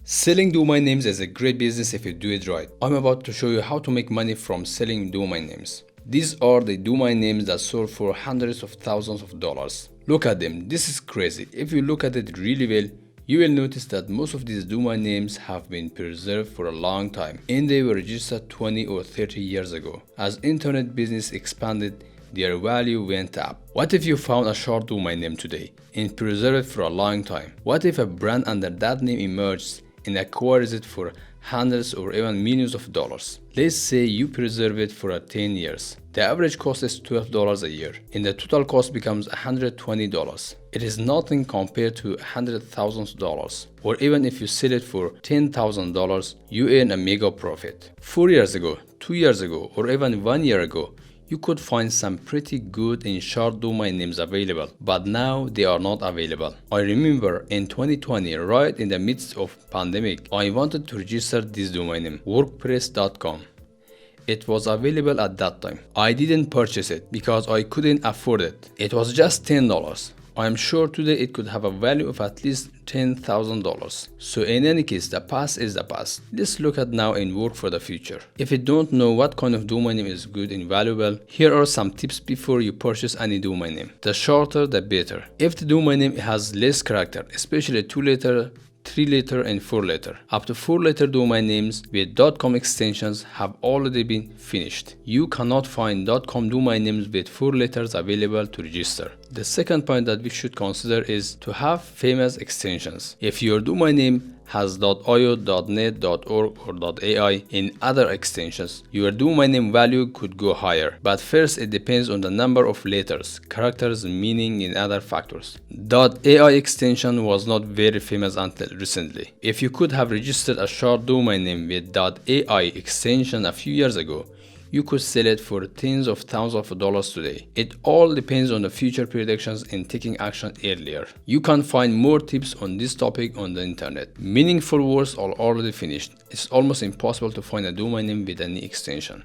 Selling domain names is a great business if you do it right. I'm about to show you how to make money from selling domain names. These are the domain names that sold for hundreds of thousands of dollars. Look at them, this is crazy. If you look at it really well, you will notice that most of these domain names have been preserved for a long time and they were registered 20 or 30 years ago. As internet business expanded, their value went up. What if you found a short domain name today and preserved it for a long time? What if a brand under that name emerges and acquires it for hundreds or even millions of dollars? Let's say you preserve it for 10 years. The average cost is $12 a year and the total cost becomes $120. It is nothing compared to $100,000. Or even if you sell it for $10,000, you earn a mega profit. 4 years ago, 2 years ago, or even 1 year ago, you could find some pretty good and short domain names available, but now they are not available. I remember in 2020, right in the midst of pandemic, I wanted to register this domain name, WordPress.com. It was available at that time. I didn't purchase it because I couldn't afford it. It was just $10. I am sure today it could have a value of at least $10,000. So in any case, the past is the past. Let's look at now and work for the future. If you don't know what kind of domain name is good and valuable, here are some tips before you purchase any domain name. The shorter, the better. If the domain name has less character, especially 2-letter, 3-letter and 4-letter. Up to 4-letter domain names with .com extensions have already been finished. You cannot find .com domain names with 4 letters available to register. The second point that we should consider is to have famous extensions. If your domain name has .io, .net, .org or .ai and other extensions, your domain name value could go higher. But first, it depends on the number of letters, characters, meaning and other factors. .ai extension was not very famous until recently. If you could have registered a short domain name with .ai extension a few years ago, you could sell it for tens of thousands of dollars today. It all depends on the future predictions and taking action earlier. You can find more tips on this topic on the internet. Meaningful words are already finished. It's almost impossible to find a domain name with any extension.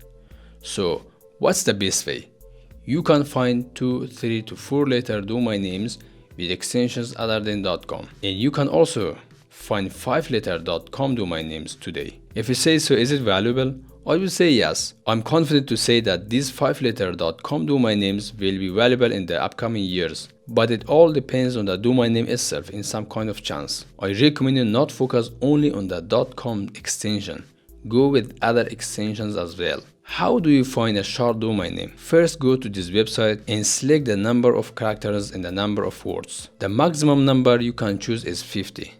So, what's the best way? You can find 2, 3 to 4 letter domain names with extensions other than .com. And you can also find 5-letter .com domain names today. If you say so, is it valuable? I will say yes. I'm confident to say that these 5-letter .com domain names will be valuable in the upcoming years, but it all depends on the domain name itself in some kind of chance. I recommend you not focus only on the .com extension. Go with other extensions as well. How do you find a short domain name? First, go to this website and select the number of characters and the number of words. The maximum number you can choose is 50.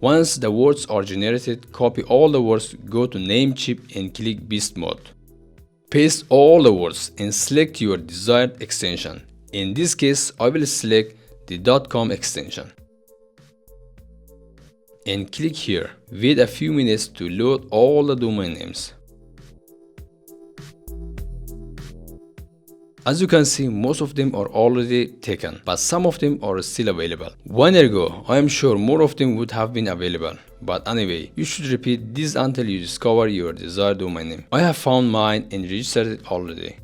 Once the words are generated, copy all the words, go to Namecheap and click Beast Mode. Paste all the words and select your desired extension. In this case, I will select the .com extension. And click here. Wait a few minutes to load all the domain names. As you can see, most of them are already taken, but some of them are still available. 1 year ago, I am sure more of them would have been available. But anyway, you should repeat this until you discover your desired domain name. I have found mine and registered it already.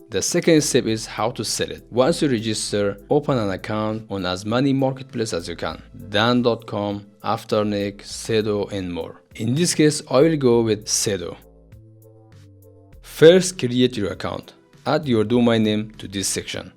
The second step is how to sell it. Once you register, open an account on as many marketplaces as you can. Dan.com, Afternic, Sedo and more. In this case, I will go with Sedo. First, create your account. Add your domain name to this section.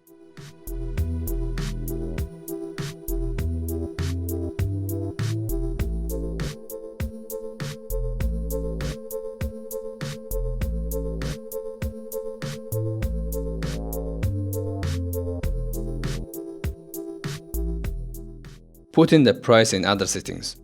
Put in the price and other settings.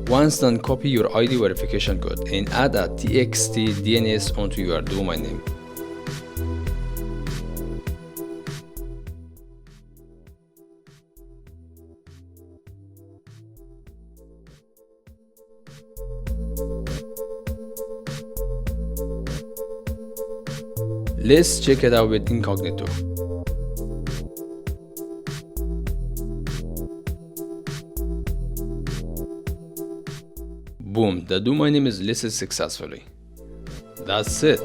Once done, copy your ID verification code and add a txt DNS onto your domain name. Let's check it out with incognito. Boom, the domain name is listed successfully. That's it.